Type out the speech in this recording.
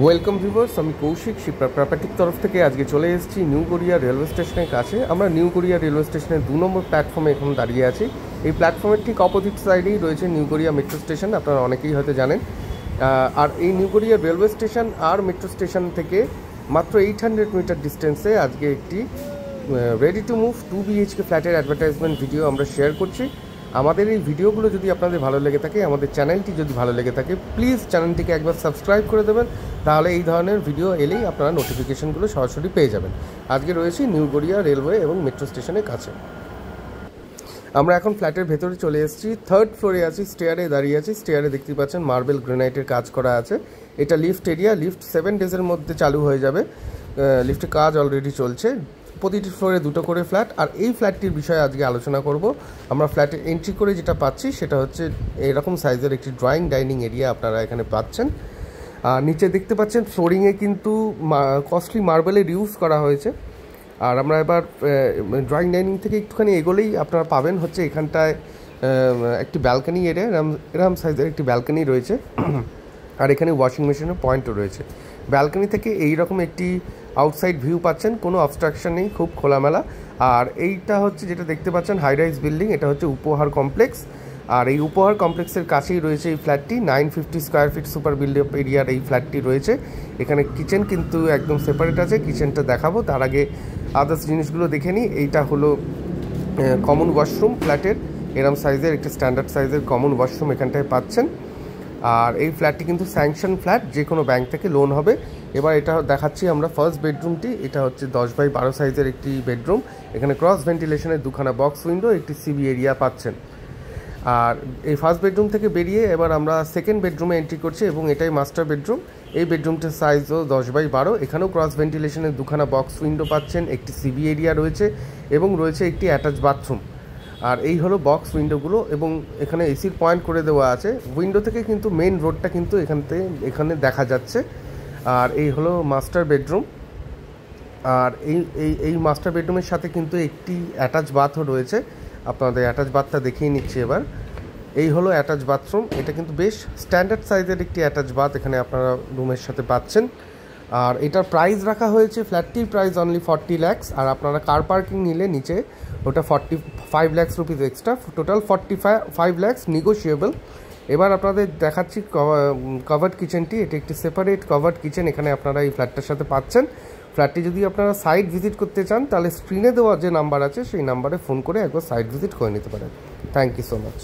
Welcome viewers, আমি কৌশিক শিপ্রা প্রপার্টির তরফ থেকে আজকে চলে এসেছি নিউ গড়িয়া রেলওয়ে স্টেশনের কাছে। আমরা নিউ গড়িয়া রেলওয়ে স্টেশনের 2 নম্বর প্ল্যাটফর্মে এখন দাঁড়িয়ে আছি। এই প্ল্যাটফর্মের ঠিক অপোজিট সাইডেই রয়েছে নিউ গড়িয়া মেট্রো স্টেশন, আপনারা অনেকেই হয়তো জানেন। আর এই নিউ গড়িয়া রেলওয়ে স্টেশন আর মেট্রো স্টেশন থেকে মাত্র 800 মিটার ডিস্টেন্সে আজকে একটি রেডি টু মুভ 2 BHK ফ্ল্যাটের অ্যাডভার্টাইজমেন্ট ভিডিও আমরা শেয়ার করছি। আমাদের এই ভিডিওগুলো যদি আপনাদের ভালো লেগে থাকে, আমাদের চ্যানেলটি যদি ভালো লেগে থাকে, প্লিজ চ্যানেলটিকে একবার সাবস্ক্রাইব করে দেবেন, তাহলে এই ধরনের ভিডিও এলেই আপনারা নোটিফিকেশনগুলো সরাসরি পেয়ে যাবেন। আজকে রয়েছি নিউ গড়িয়া রেলওয়ে এবং মেট্রো স্টেশনের কাছে। আমরা এখন ফ্ল্যাটের ভেতরে চলে এসেছি, 3rd ফ্লোরে আছি, স্টেয়ারে দাঁড়িয়ে আছি। স্টেয়ারে দেখতে পাচ্ছেন মার্বেল গ্রানাইটের কাজ করা আছে। এটা লিফট এরিয়া, লিফট 7 ডেজের মধ্যে চালু হয়ে যাবে। লিফটের কাজ অলরেডি চলছে। প্রতিটি ফ্লোরে 2টো করে ফ্ল্যাট। আর এই ফ্ল্যাটটির বিষয়ে আজকে আলোচনা করব। আমরা ফ্ল্যাটে এন্ট্রি করে যেটা পাচ্ছি সেটা হচ্ছে এরকম সাইজের একটি ড্রয়িং ডাইনিং এরিয়া আপনারা এখানে পাচ্ছেন। আর নিচে দেখতে পাচ্ছেন ফ্লোরিংয়ে কিন্তু কস্টলি মার্বেলের ইউজ করা হয়েছে। আর আমরা এবার ড্রয়িং ডাইনিং থেকে একটুখানি এগোলেই আপনারা পাবেন হচ্ছে এখানটায় একটি ব্যালকনি এরিয়া, এরকম সাইজের একটি ব্যালকনি রয়েছে। আর এখানে ওয়াশিং মেশিনের পয়েন্টও রয়েছে। ব্যালকনি থেকে এইরকম একটি আউটসাইড ভিউ পাচ্ছেন, কোনো অবস্ট্রাকশন নেই, খুব খোলামেলা। আর এইটা হচ্ছে যেটা দেখতে পাচ্ছেন হাই রাইজ বিল্ডিং, এটা হচ্ছে উপহার কমপ্লেক্স। আর এই উপহার কমপ্লেক্সের কাছেই রয়েছে এই ফ্ল্যাটটি। 950 স্কোয়ার ফিট সুপার বিল্ডিং এরিয়ার এই ফ্ল্যাটটি রয়েছে। এখানে কিচেন কিন্তু একদম সেপারেট আছে, কিচেনটা দেখাবো, তার আগে আদার্স জিনিসগুলো দেখে নিই। এইটা হলো কমন ওয়াশরুম ফ্ল্যাটের, এরম সাইজের একটি স্ট্যান্ডার্ড সাইজের কমন ওয়াশরুম এখানটায় পাচ্ছেন। আর এই ফ্ল্যাটটি কিন্তু স্যাংশন ফ্ল্যাট, যে কোনো ব্যাংক থেকে লোন হবে। এবার এটা দেখাচ্ছি আমরা ফার্স্ট বেডরুমটি। এটা হচ্ছে 10x12 সাইজের একটি বেডরুম। এখানে ক্রস ভেন্টিলেশনের 2খানা বক্স উইন্ডো, একটি সিবি এরিয়া পাচ্ছেন। আর এই ফার্স্ট বেডরুম থেকে বেরিয়ে এবার আমরা সেকেন্ড বেডরুমে এন্ট্রি করছি এবং এটাই মাস্টার বেডরুম। এই বেডরুমটির সাইজও 10x12। এখানেও ক্রস ভেন্টিলেশনের 2খানা বক্স উইন্ডো পাচ্ছেন, একটি সিবি এরিয়া রয়েছে এবং রয়েছে একটি অ্যাটাচ বাথরুম। আর এই হলো বক্স উইন্ডোগুলো এবং এখানে এসির পয়েন্ট করে দেওয়া আছে। উইন্ডো থেকে কিন্তু মেন রোডটা কিন্তু এখানে দেখা যাচ্ছে। আর এই হলো মাস্টার বেডরুম। আর এই মাস্টার বেডরুমের সাথে কিন্তু একটি অ্যাটাচ বাথও রয়েছে। আপনাদের অ্যাটাচ বাথটা দেখিয়ে নিচ্ছি এবার। এই হলো অ্যাটাচ বাথরুম। এটা কিন্তু বেশ স্ট্যান্ডার্ড সাইজের একটি অ্যাটাচ বাথ এখানে আপনারা রুমের সাথে পাচ্ছেন। আর এটার প্রাইস রাখা হয়েছে, ফ্ল্যাটটির প্রাইস অনলি 40 lakhs। আর আপনারা কার পার্কিং নিলে নিচে ওটা 45 lakhs rupees extra, total 45 lakhs negotiable. এবার আপনাদের দেখাচ্ছি কভার্ড কিচেনটি। এটি একটি সেপারেট কভার্ড কিচেন এখানে আপনারা এই ফ্ল্যাটটার সাথে পাচ্ছেন। ফ্ল্যাটটি যদি আপনারা সাইট ভিজিট করতে চান তাহলে স্ক্রিনে দেওয়া যে নাম্বার আছে সেই নাম্বারে ফোন করে একবার সাইট ভিজিট করে নিতে পারেন। Thank you so much.